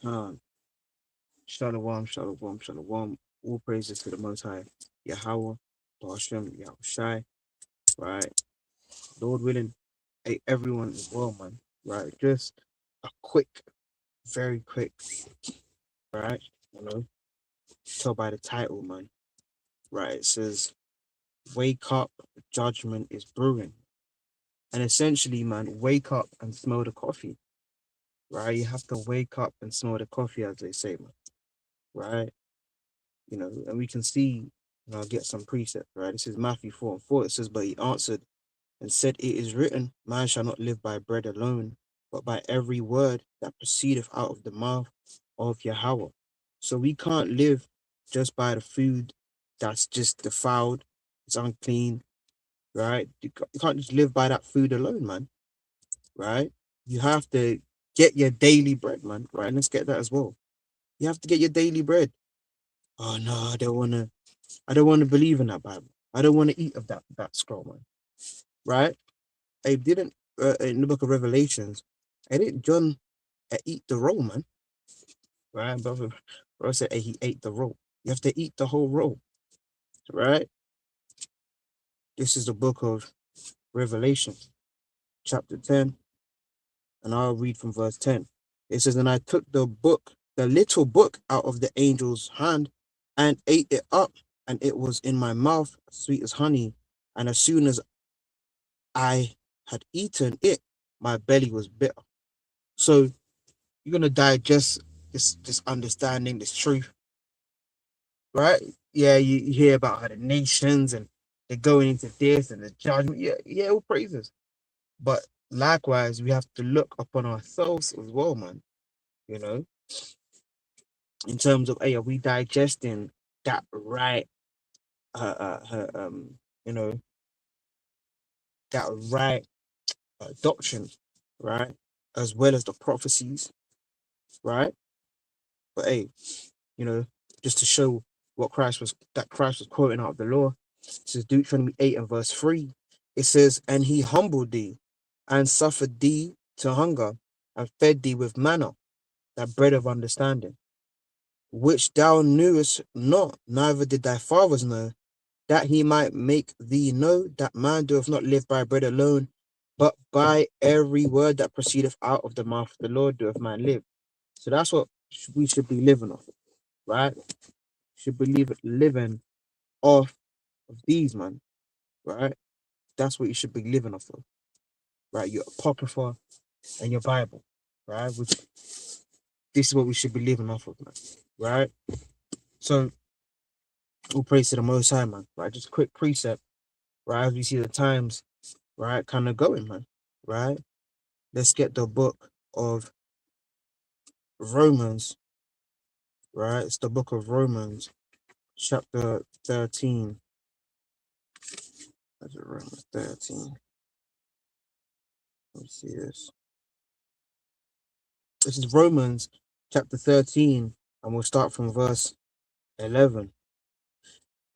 Khan. Shalom, shalom, shalom. All praises to the Most High, Yahweh, Hashem, Yahushai, right? Lord willing, hey, everyone as well, man, right? Just a quick, very quick, right? You know, tell by the title, man, right? It says, Wake up, judgment is brewing. And essentially, man, wake up and smell the coffee, right? You have to wake up and smell the coffee, as they say, man, right? And we can see, I'll get some precepts, right? This is Matthew 4 and 4. It says, But he answered and said, It is written, Man shall not live by bread alone, but by every word that proceedeth out of the mouth of Yahweh. So we can't live just by the food that's just defiled, it's unclean, right? You can't just live by that food alone, man, right? You have to get your daily bread, man, right? And let's get that as well. You have to get your daily bread. Oh no, I don't want to believe in that Bible. I don't want to eat of that scroll, man. Right? I didn't in the book of Revelations. I didn't John eat the roll, man. Right, brother said he ate the roll. You have to eat the whole roll, right? This is the book of Revelation, chapter 10, and I'll read from verse 10. It says, And I took the little book out of the angel's hand, and ate it up, and it was in my mouth, sweet as honey. And as soon as I had eaten it, my belly was bitter. So you're gonna digest this understanding, this truth, right? Yeah, you hear about how the nations and they're going into this and the judgment. Yeah, all praises. But likewise, we have to look upon ourselves as well, man. You know, in terms of, hey, are we digesting that right? You know, that right doctrine, right, as well as the prophecies, right? But hey, you know, just to show that Christ was quoting out of the law. It says Deuteronomy 8 and verse 3. It says, And he humbled thee and suffered thee to hunger and fed thee with manna, that bread of understanding, which thou knewest not, neither did thy fathers know, that he might make thee know that man doeth not live by bread alone, but by every word that proceedeth out of the mouth of the Lord doeth man live. So that's what we should be living off, right? Should be living off of these, man, right? That's what you should be living off of, right? Your Apocrypha and your Bible, right? Which this is what we should be living off of, man, right? So, all praise to the Most High, man, right? Just a quick precept, right? As we see the times, right, kind of going, man, right? Let's get the book of Romans, right? It's the book of Romans, chapter 13. That's it, Romans 13. Let's see this. This is Romans chapter 13, and we'll start from verse 11.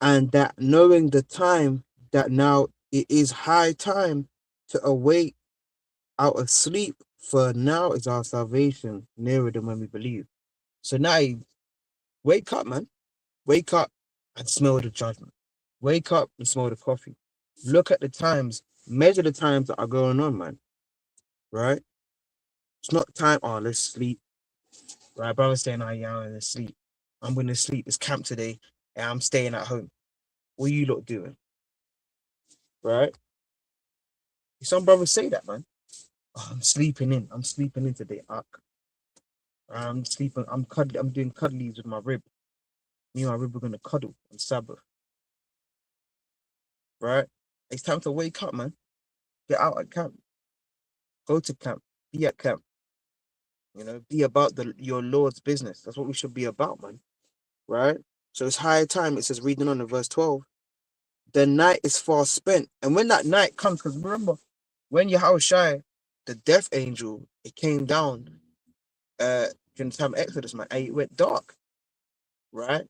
And that knowing the time, that now it is high time to awake out of sleep, for now is our salvation nearer than when we believe. So now, wake up, man. Wake up and smell the judgment. Wake up and smell the coffee. Look at the times, measure the times that are going on, man. Right? It's not time, oh, let's sleep. Right? Brother's saying, oh, yeah, I'm going to sleep. I'm going to sleep. It's camp today, and I'm staying at home. What are you lot doing? Right? Some brothers say that, man. Oh, I'm sleeping in. I'm sleeping in today. I'm sleeping. I'm doing cuddlies with my rib. Me and my rib are gonna cuddle on Sabbath. Right? It's time to wake up, man. Get out at camp. Go to camp. Be at camp. Be about your Lord's business. That's what we should be about, man. Right? So it's high time. It says, reading on in verse 12. The night is far spent. And when that night comes, because remember, when Yahushua, the death angel, it came down during the time of Exodus, man, and it went dark, right?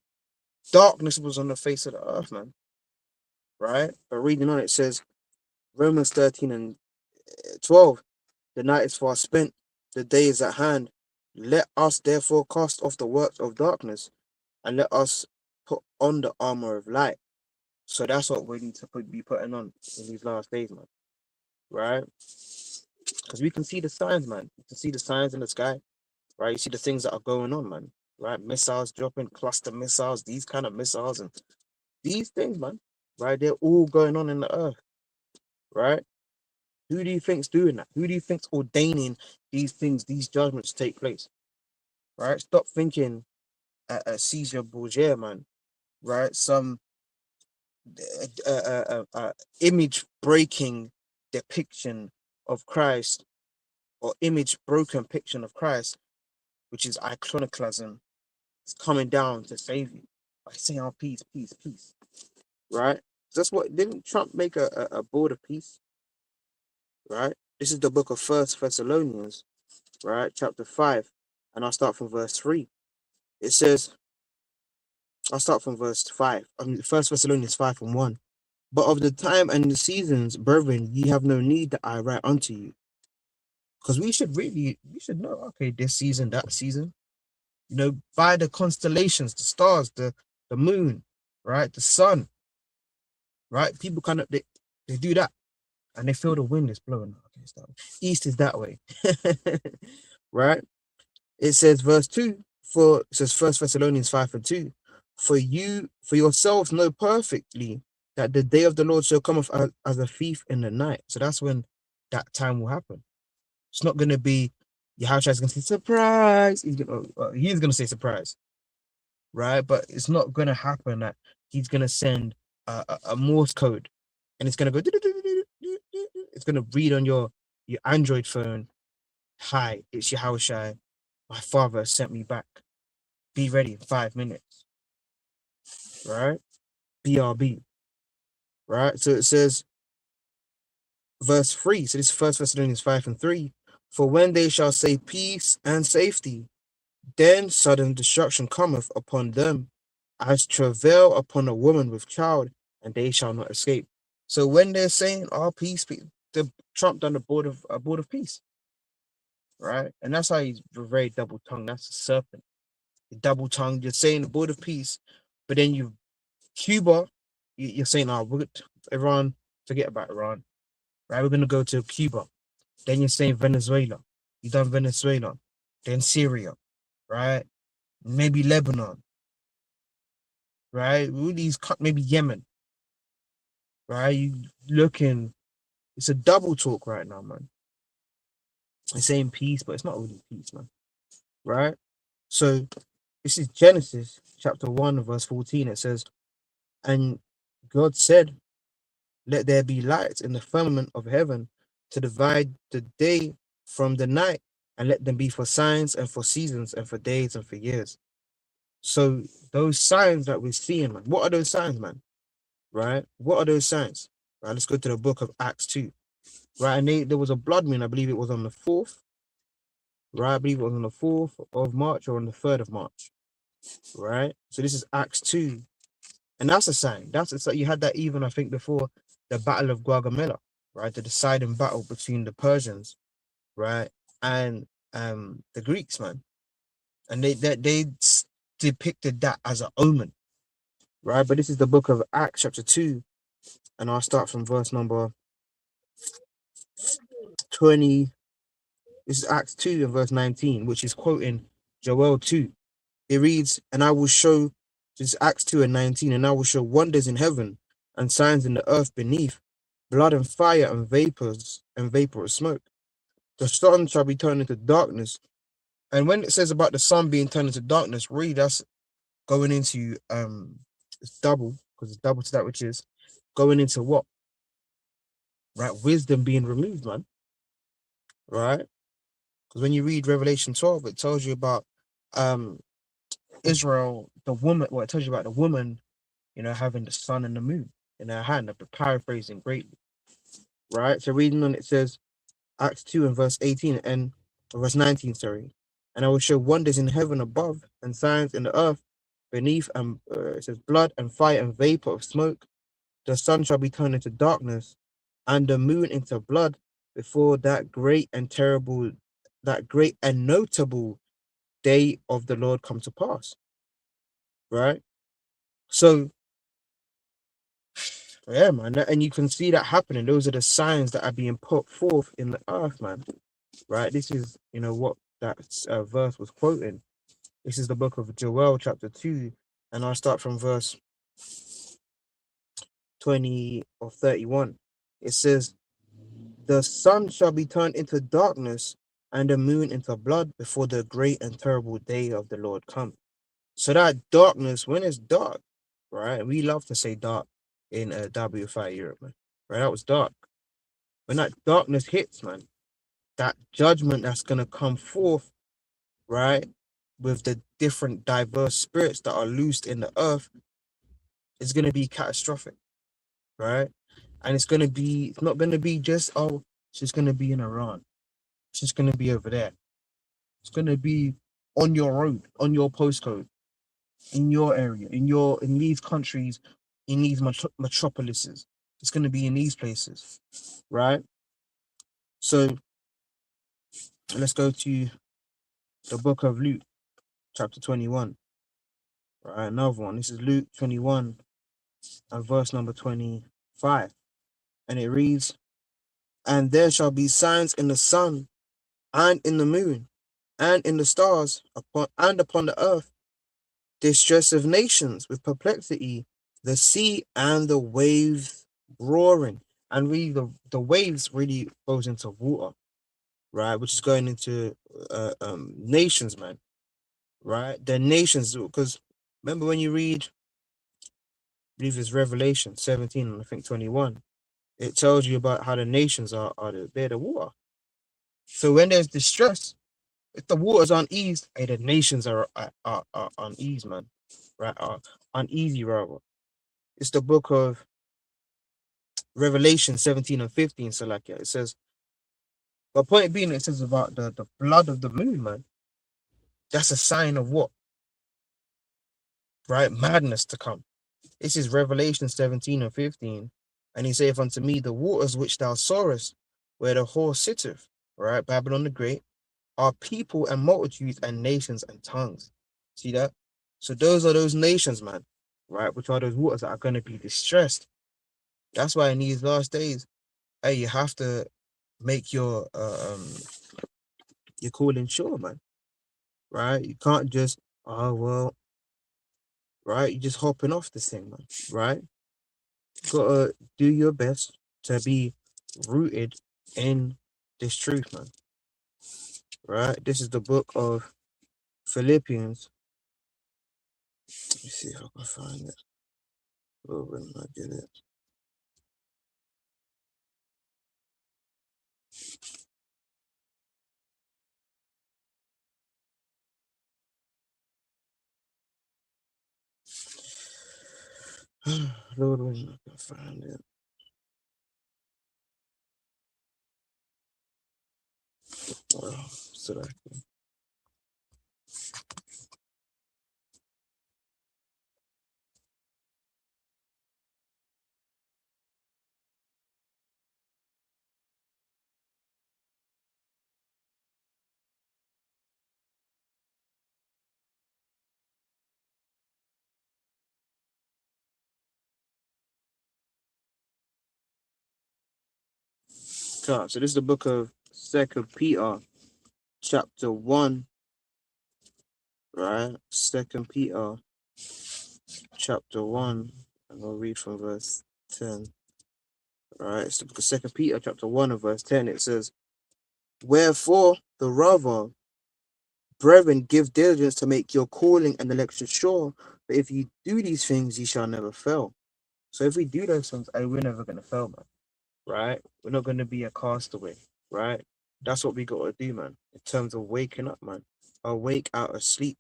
Darkness was on the face of the earth, man, right? But reading on it says, Romans 13 and 12, the night is far spent, the day is at hand. Let us therefore cast off the works of darkness, and let us put on the armor of light. So that's what we need to be putting on in these last days, man. Right? Because we can see the signs, man. You can see the signs in the sky, right? You see the things that are going on, man. Right? Missiles dropping, cluster missiles, these kind of missiles, and these things, man. Right? They're all going on in the earth, right? Who do you think's doing that? Who do you think's ordaining these things, these judgments to take place? Right? Stop thinking Caesar Borgia, man. Right? Some image breaking depiction of Christ, or image broken depiction of Christ, which is iconoclasm, is coming down to save you by saying, "Oh, peace, peace, peace." Right? That's what, didn't Trump make a board of peace? Right? This is the book of First Thessalonians, right, chapter 5, and I'll start from verse 3. It says, I'll start from verse 5. First Thessalonians 5 and 1. But of the time and the seasons, brethren, ye have no need that I write unto you. Because we should know, okay, this season, that season, by the constellations, the stars, the moon, right, the sun, right? People kind of, they do that, and they feel the wind is blowing. Okay, it's that way. East is that way. Right? It says, verse 2, it says First Thessalonians 5 and 2, for yourselves know perfectly that the day of the Lord shall come as a thief in the night. So that's when that time will happen. It's not going to be Yahushua's going to say surprise. He's going to say surprise, right? But it's not going to happen that he's going to send a Morse code, and it's going to go. It's going to read on your Android phone. Hi, it's Yahushua. My father sent me back. Be ready in 5 minutes. Right? BRB. Right? So it says, verse 3. So this is First Thessalonians 5 and 3. For when they shall say peace and safety, then sudden destruction cometh upon them, as travail upon a woman with child, and they shall not escape. So when they're saying, "Oh, peace," the Trump done a board of peace, right? And that's how he's very double tongued. That's a serpent. Double tongued. You're saying the board of peace, but then Cuba, you're saying, "Oh, Iran, forget about Iran, right? We're gonna go to Cuba." Then you're saying Venezuela. You done Venezuela, then Syria, right? Maybe Lebanon, right? All these, maybe Yemen, right? You looking, it's a double talk right now, man. It's saying peace, but it's not really peace, man. Right? So this is Genesis chapter 1, verse 14. It says, and God said, let there be lights in the firmament of heaven to divide the day from the night, and let them be for signs and for seasons and for days and for years. So those signs that we're seeing, man, what are those signs, man? Right? What are those signs? Right, let's go to the book of Acts 2. Right, and there was a blood moon, I believe it was on the 4th. Right, I believe it was on the 4th of March or on the 3rd of March. Right? So this is Acts 2. And that's a sign. You had that even, I think, before the Battle of Gaugamela, right? The deciding battle between the Persians, right, and the Greeks, man. And they depicted that as an omen, right? But this is the book of Acts, chapter 2, and I'll start from verse number 20. This is Acts 2 and verse 19, which is quoting Joel 2. It reads, and I will show, this is Acts 2 and 19, and I will show wonders in heaven and signs in the earth beneath, blood and fire and vapors and vapor of smoke. The sun shall be turned into darkness. And when it says about the sun being turned into darkness, really that's going into it's double, because it's double to that which is going into what? Right? Wisdom being removed, man. Right? Because when you read Revelation 12, it tells you about Israel, the woman, it tells you about the woman, having the sun and the moon in her hand. I'm paraphrasing greatly. Right? So reading on, it says Acts 2 and verse 18 and verse 19, sorry. And I will show wonders in heaven above and signs in the earth beneath, and it says blood and fire and vapor of smoke. The sun shall be turned into darkness and the moon into blood before that great and notable day of the Lord come to pass, right? So, yeah, man, and you can see that happening. Those are the signs that are being put forth in the earth, man, right? This is, what that verse was quoting. This is the book of Joel, chapter 2, and I'll start from verse 20 or 31. It says, "The sun shall be turned into darkness and the moon into blood before the great and terrible day of the Lord come." So that darkness, when it's dark, right? We love to say dark in WFI Europe, man. Right? That was dark. When that darkness hits, man, that judgment that's gonna come forth, right, with the different diverse spirits that are loosed in the earth, is gonna be catastrophic, right? And it's not gonna be just, oh, it's just gonna be in Iran. It's just gonna be over there. It's gonna be on your road, on your postcode, in your area, in these countries, in these metropolises. It's gonna be in these places, right? So let's go to the book of Luke, chapter 21. Right, another one. This is Luke 21 and verse number 25. And it reads, "And there shall be signs in the sun and in the moon and in the stars upon the earth, distress of nations with perplexity, the sea and the waves roaring." And really, the waves really goes into water, right? Which is going into nations, man, right? The nations, because remember when you read, I believe it's Revelation 17 and I think 21, it tells you about how the nations they're the water. So when there's distress, if the waters aren't eased, hey, the nations are uneased, man, right? Are uneasy rather. It's the book of Revelation 17 and 15. So like, yeah, it says, but point being, it says about the blood of the moon, man. That's a sign of what? Right? Madness to come. This is Revelation 17 and 15. And he saith unto me, the waters which thou sawest, where the horse sitteth, right? Babylon the Great, are people and multitudes and nations and tongues. See that? So those are those nations, man, right? Which are those waters that are going to be distressed. That's why in these last days, hey, you have to make your calling sure, man. Right? You can't just, oh well, right? You're just hopping off this thing, man. Right? You gotta do your best to be rooted in this truth, man. Right? This is the book of Philippians. Let me see if I can find it. Oh, when I get it. Lord, when I can find it. So that so this is the book of Second Peter, chapter 1, right? Second Peter, chapter 1, and I'll read from verse 10. Right, it's the book of Second Peter, chapter 1, and verse 10. It says, "Wherefore, the rather, brethren, give diligence to make your calling and election sure. But if you do these things, ye shall never fail." So if we do those things, we're never going to fail, man. Right? We're not going to be a castaway. Right? That's what we got to do, man. In terms of waking up, man. Awake out of sleep.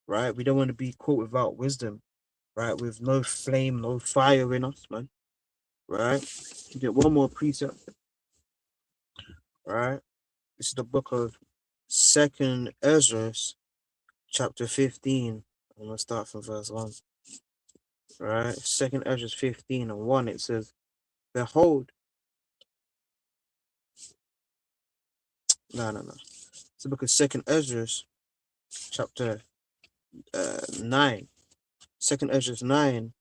Right? We don't want to be caught without wisdom. Right? With no flame, no fire in us, man. Right? You get one more precept. Right? This is the book of Second Ezra, chapter 15. I'm gonna start from verse 1. Right? Second Ezra 15 and 1. It says, "Behold," no. It's the book of Second Ezra, chapter 9. Second Ezra 9.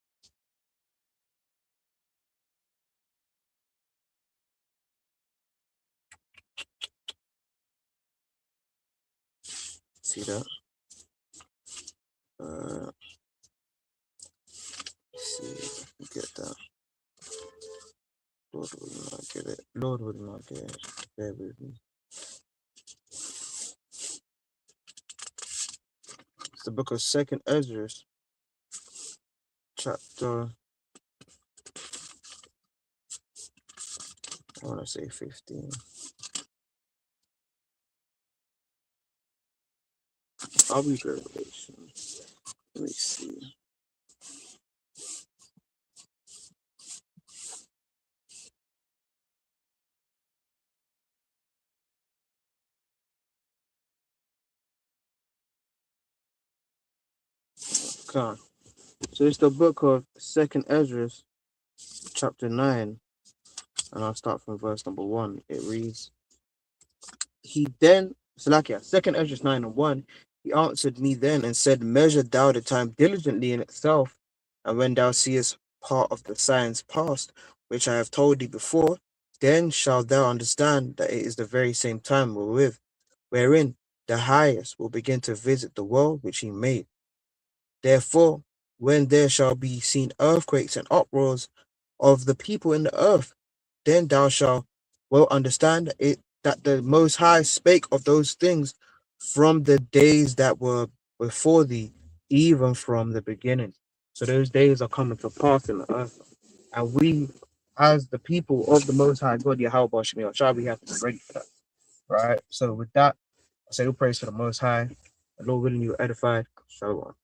See that? See if I can get that. Lord will not get it. Lord will not get it. Bear with me. It's the book of Second Ezra, chapter, I want to say 15. I'll read Revelation. Let me see. Come on. So it's the book of Second Ezra, chapter 9, and I'll start from verse number 1. It reads, He then, Salakia, Second Ezra 9 and 1, he answered me then and said, Measure thou the time diligently in itself, and when thou seest part of the signs past, which I have told thee before, then shalt thou understand that it is the very same time wherein the highest will begin to visit the world which he made. Therefore, when there shall be seen earthquakes and uproars of the people in the earth, then thou shalt well understand it that the Most High spake of those things from the days that were before thee, even from the beginning. So those days are coming to pass in the earth, and we, as the people of the Most High God, Yahweh Shemel Shah, we have to be ready for that. Right. So with that, I say all praise for the Most High. The Lord willing you edified. Shalom.